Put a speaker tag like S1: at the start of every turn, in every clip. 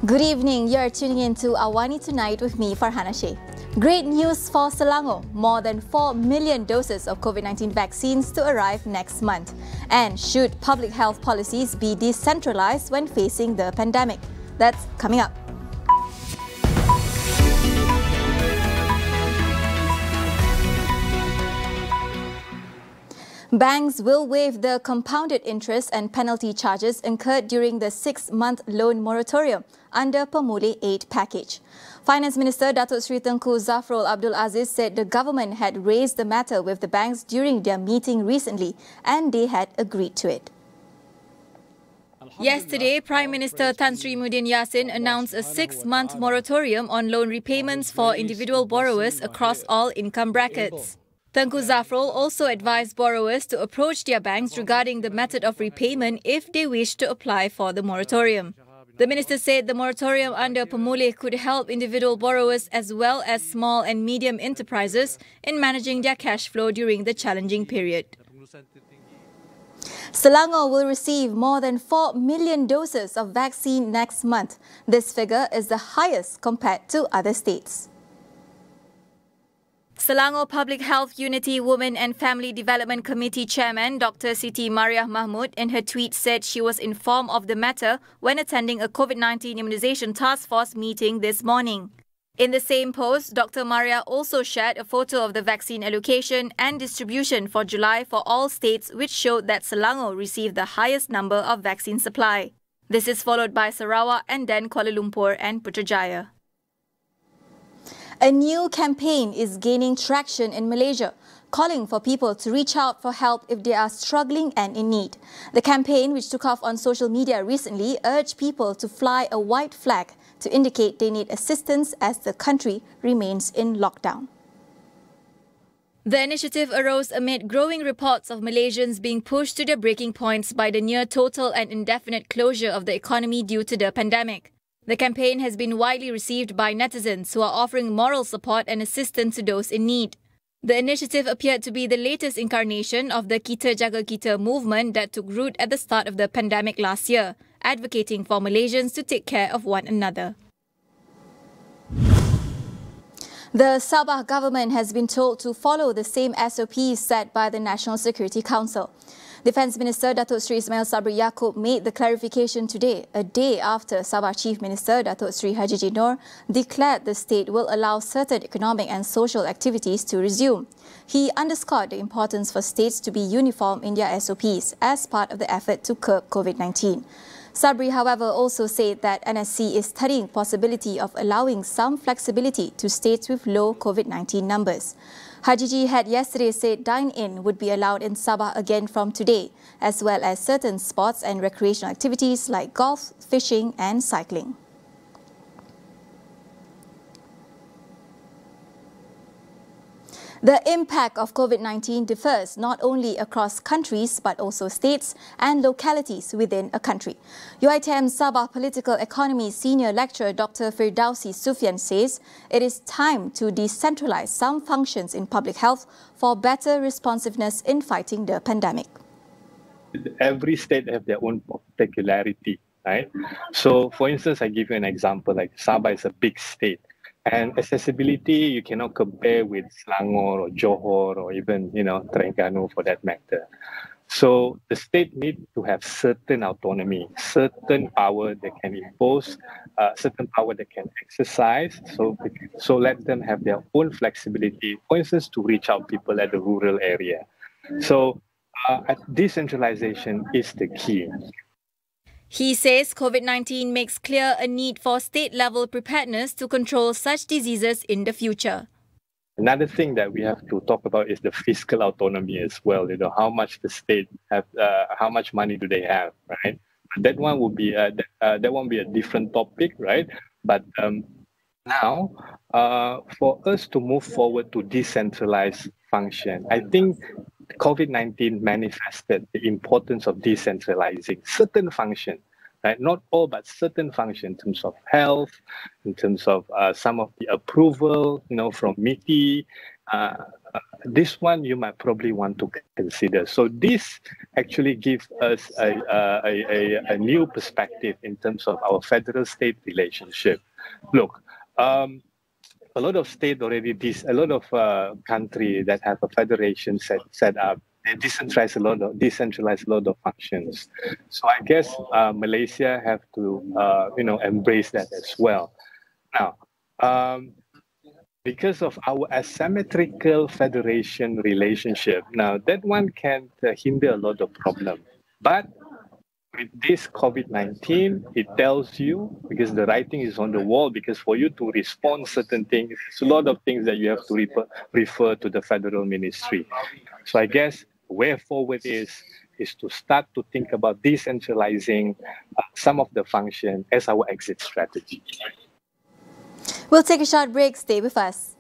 S1: Good evening, you're tuning in to AWANI Tonight with me, Farhana Sheikh. Great news for Selangor, more than 4 million doses of COVID-19 vaccines to arrive next month. And should public health policies be decentralized when facing the pandemic? That's coming up. Banks will waive the compounded interest and penalty charges incurred during the 6-month loan moratorium under Pemulih Aid package. Finance Minister Datuk Seri Tengku Zafrul Abdul Aziz said the government had raised the matter with the banks during their meeting recently and they had agreed to it. Yesterday, Prime Minister Tan Sri Muhyiddin Yassin announced a 6-month moratorium on loan repayments for individual borrowers across all income brackets. Tengku Zafrul also advised borrowers to approach their banks regarding the method of repayment if they wish to apply for the moratorium. The minister said the moratorium under Pemulih could help individual borrowers as well as small and medium enterprises in managing their cash flow during the challenging period. Selangor will receive more than 4 million doses of vaccine next month. This figure is the highest compared to other states. Selangor Public Health Unity Women and Family Development Committee Chairman Dr. Siti Mariah Mahmud in her tweet said she was informed of the matter when attending a COVID-19 immunization task force meeting this morning. In the same post, Dr. Mariah also shared a photo of the vaccine allocation and distribution for July for all states, which showed that Selangor received the highest number of vaccine supply. This is followed by Sarawak and then Kuala Lumpur and Putrajaya. A new campaign is gaining traction in Malaysia, calling for people to reach out for help if they are struggling and in need. The campaign, which took off on social media recently, urged people to fly a white flag to indicate they need assistance as the country remains in lockdown. The initiative arose amid growing reports of Malaysians being pushed to their breaking points by the near total and indefinite closure of the economy due to the pandemic. The campaign has been widely received by netizens who are offering moral support and assistance to those in need. The initiative appeared to be the latest incarnation of the Kita Jaga Kita movement that took root at the start of the pandemic last year, advocating for Malaysians to take care of one another. The Sabah government has been told to follow the same SOPs set by the National Security Council. Defence Minister Datuk Seri Ismail Sabri Yaakob made the clarification today, a day after Sabah Chief Minister Datuk Seri Haji Nur declared the state will allow certain economic and social activities to resume. He underscored the importance for states to be uniform in their SOPs as part of the effort to curb COVID-19. Sabri, however, also said that NSC is studying possibility of allowing some flexibility to states with low COVID-19 numbers. Hajiji had yesterday said dine-in would be allowed in Sabah again from today, as well as certain sports and recreational activities like golf, fishing and cycling. The impact of COVID-19 differs not only across countries but also states and localities within a country. UiTM Sabah Political Economy Senior Lecturer Dr. Firdausi Sufyan says it is time to decentralize some functions in public health for better responsiveness in fighting the pandemic.
S2: Every state have their own particularity, right? So, for instance, I give you an example, like Sabah is a big state. And accessibility, you cannot compare with Selangor or Johor or even, Terengganu for that matter. So the state need to have certain autonomy, certain power they can impose, certain power they can exercise. So let them have their own flexibility, for instance, to reach out people at the rural area. So decentralization is the key.
S1: He says COVID-19 makes clear a need for state-level preparedness to control such diseases in the future.
S2: Another thing that we have to talk about is the fiscal autonomy as well. How much the state have, how much money do they have, right? That one will be a different topic, right? But now, for us to move forward to decentralized function, I think COVID-19 manifested the importance of decentralizing certain functions, right? Not all, but certain functions in terms of health, in terms of some of the approval, from MITI, this one you might probably want to consider. So this actually gives us a new perspective in terms of our federal-state relationship. Look, a lot of state already, a lot of country that have a federation set up, they decentralize a lot of functions. So I guess Malaysia have to embrace that as well. Now, because of our asymmetrical federation relationship, now that one can hinder a lot of problems. But with this COVID-19, it tells you, because the writing is on the wall, because for you to respond certain things, it's a lot of things that you have to refer to the federal ministry. So I guess the way forward is to start to think about decentralizing some of the function as our exit strategy.
S1: We'll take a short break. Stay with us.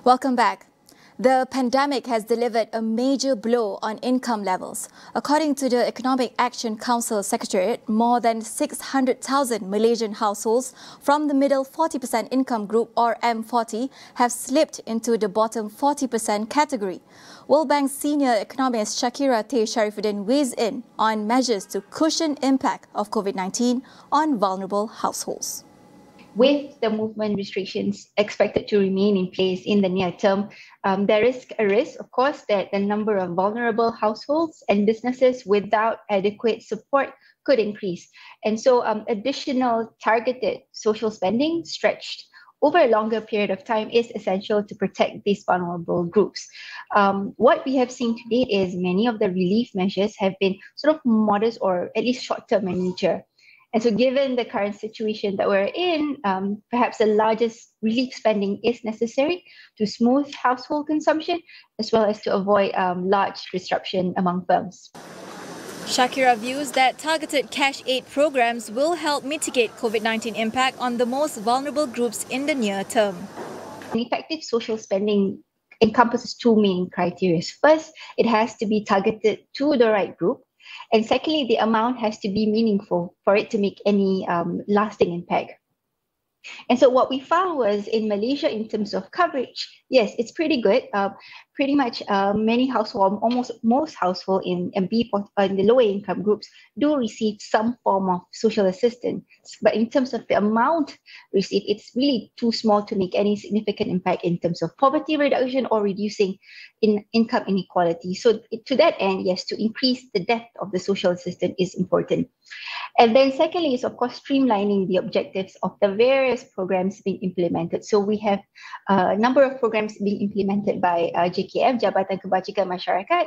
S1: Welcome back. The pandemic has delivered a major blow on income levels. According to the Economic Action Council Secretariat, more than 600,000 Malaysian households from the middle 40% income group or M40 have slipped into the bottom 40% category. World Bank senior economist Shakira T. Sharifuddin weighs in on measures to cushion impact of COVID-19 on vulnerable households.
S3: With the movement restrictions expected to remain in place in the near term, there is a risk, of course, that the number of vulnerable households and businesses without adequate support could increase. And so additional targeted social spending stretched over a longer period of time is essential to protect these vulnerable groups. What we have seen to date is many of the relief measures have been sort of modest or at least short-term in nature. And so given the current situation that we're in, perhaps the largest relief spending is necessary to smooth household consumption, as well as to avoid large disruption among firms.
S1: Shakira views that targeted cash aid programs will help mitigate COVID-19 impact on the most vulnerable groups in the near term.
S3: Effective social spending encompasses two main criteria. First, it has to be targeted to the right group. And secondly, the amount has to be meaningful for it to make any lasting impact. And so what we found was in Malaysia, in terms of coverage, yes, it's pretty good. Pretty much many households, almost most households in the lower income groups do receive some form of social assistance. But in terms of the amount received, it's really too small to make any significant impact in terms of poverty reduction or reducing income inequality. So to that end, yes, to increase the depth of the social assistance is important. And then secondly is, of course, streamlining the objectives of the various programs being implemented. So we have a number of programs being implemented by JKM, Jabatan Kebajikan Masyarakat.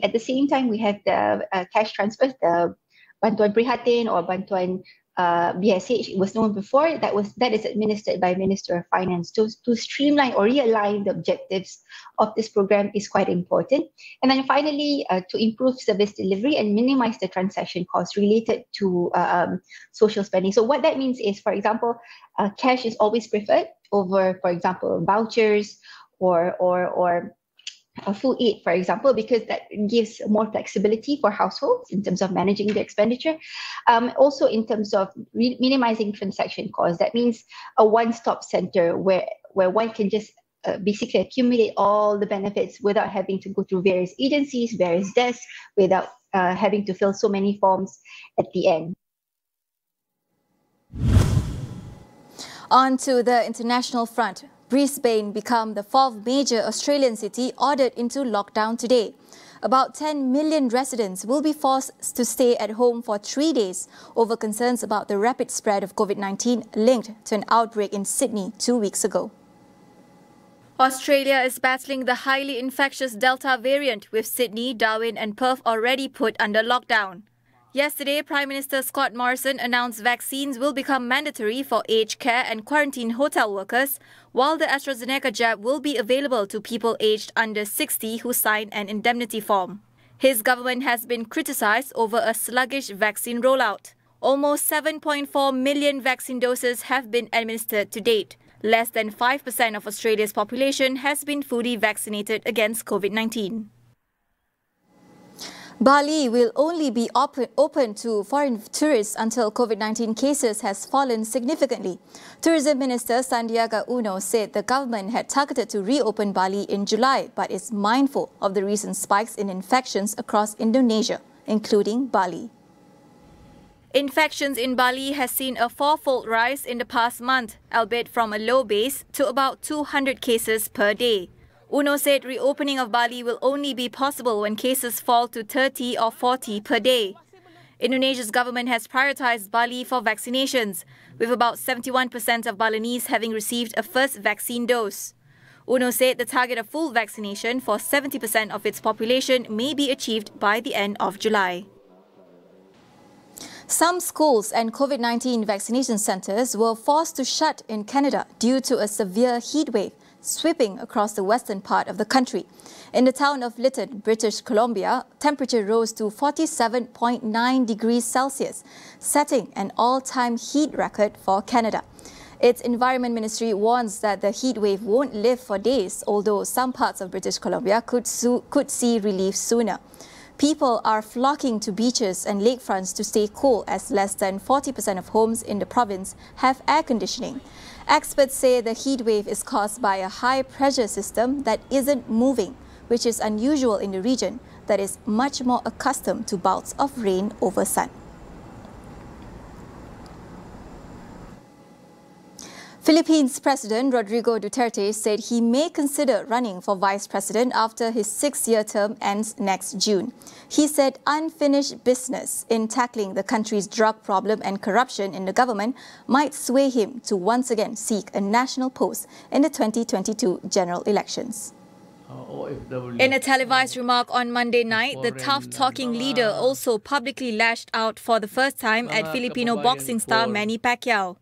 S3: At the same time, we have the cash transfers, the Bantuan Prihatin or Bantuan BSH, it was known before, that is administered by Minister of Finance. To streamline or realign the objectives of this program is quite important. And then finally, to improve service delivery and minimize the transaction costs related to social spending. So what that means is, for example, cash is always preferred over, for example, vouchers or food aid, for example, because that gives more flexibility for households in terms of managing the expenditure. Also in terms of minimizing transaction costs, that means a one-stop center where one can just basically accumulate all the benefits without having to go through various agencies, various desks, without having to fill so many forms at the end.
S1: On to the international front. Brisbane became the fourth major Australian city ordered into lockdown today. about 10 million residents will be forced to stay at home for 3 days over concerns about the rapid spread of COVID-19 linked to an outbreak in Sydney 2 weeks ago. Australia is battling the highly infectious Delta variant, with Sydney, Darwin and Perth already put under lockdown. Yesterday, Prime Minister Scott Morrison announced vaccines will become mandatory for aged care and quarantine hotel workers, while the AstraZeneca jab will be available to people aged under 60 who sign an indemnity form. His government has been criticised over a sluggish vaccine rollout. Almost 7.4 million vaccine doses have been administered to date. Less than 5% of Australia's population has been fully vaccinated against COVID-19. Bali will only be open to foreign tourists until COVID-19 cases has fallen significantly. Tourism Minister Sandiaga Uno said the government had targeted to reopen Bali in July, but is mindful of the recent spikes in infections across Indonesia, including Bali. Infections in Bali has seen a fourfold rise in the past month, albeit from a low base, to about 200 cases per day. Uno said reopening of Bali will only be possible when cases fall to 30 or 40 per day. Indonesia's government has prioritised Bali for vaccinations, with about 71% of Balinese having received a first vaccine dose. Uno said the target of full vaccination for 70% of its population may be achieved by the end of July. Some schools and COVID-19 vaccination centres were forced to shut in Canada due to a severe heatwave sweeping across the western part of the country. In the town of Lytton, British Columbia, temperature rose to 47.9 degrees Celsius, setting an all-time heat record for Canada. Its Environment Ministry warns that the heat wave won't live for days, although some parts of British Columbia could see relief sooner. People are flocking to beaches and lakefronts to stay cool, as less than 40% of homes in the province have air conditioning. Experts say the heat wave is caused by a high-pressure system that isn't moving, which is unusual in the region that is much more accustomed to bouts of rain over sun. Philippines President Rodrigo Duterte said he may consider running for vice president after his 6-year term ends next June. He said unfinished business in tackling the country's drug problem and corruption in the government might sway him to once again seek a national post in the 2022 general elections. In a televised remark on Monday night, the tough-talking leader also publicly lashed out for the first time at Filipino boxing star Manny Pacquiao.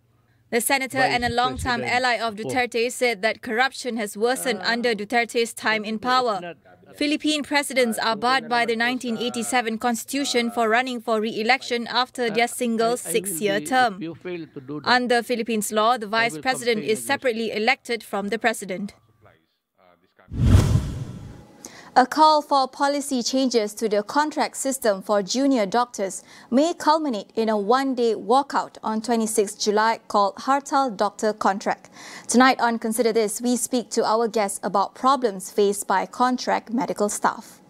S1: The senator and a long-time ally of Duterte said that corruption has worsened under Duterte's time in power. Philippine presidents are barred by the 1987 constitution for running for re-election after their single 6-year term. Under Philippines law, the vice president is separately elected from the president. A call for policy changes to the contract system for junior doctors may culminate in a one-day walkout on 26 July called Hartal Doctor Contract. Tonight on Consider This, we speak to our guests about problems faced by contract medical staff.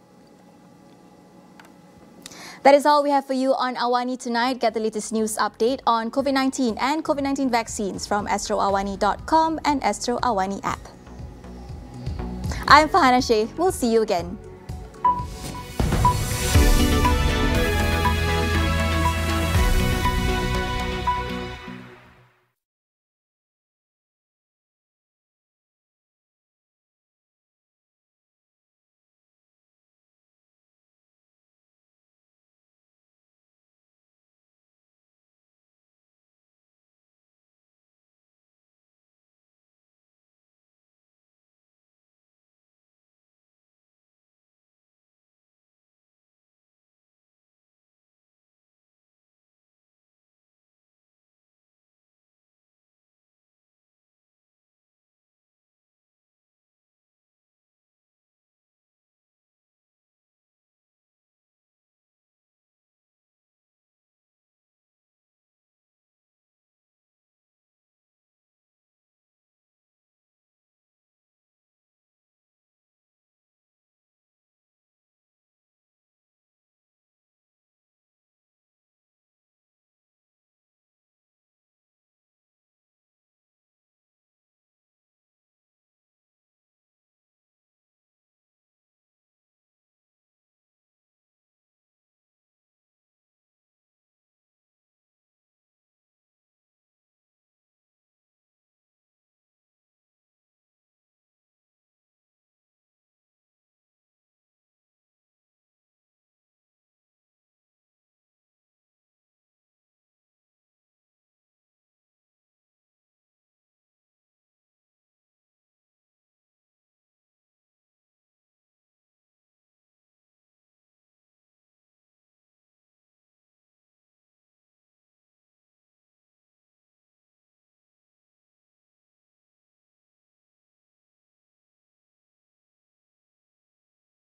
S1: That is all we have for you on AWANI tonight. Get the latest news update on COVID-19 and COVID-19 vaccines from astroawani.com and Astro AWANI app. I'm Farhana Sheikh. We'll see you again.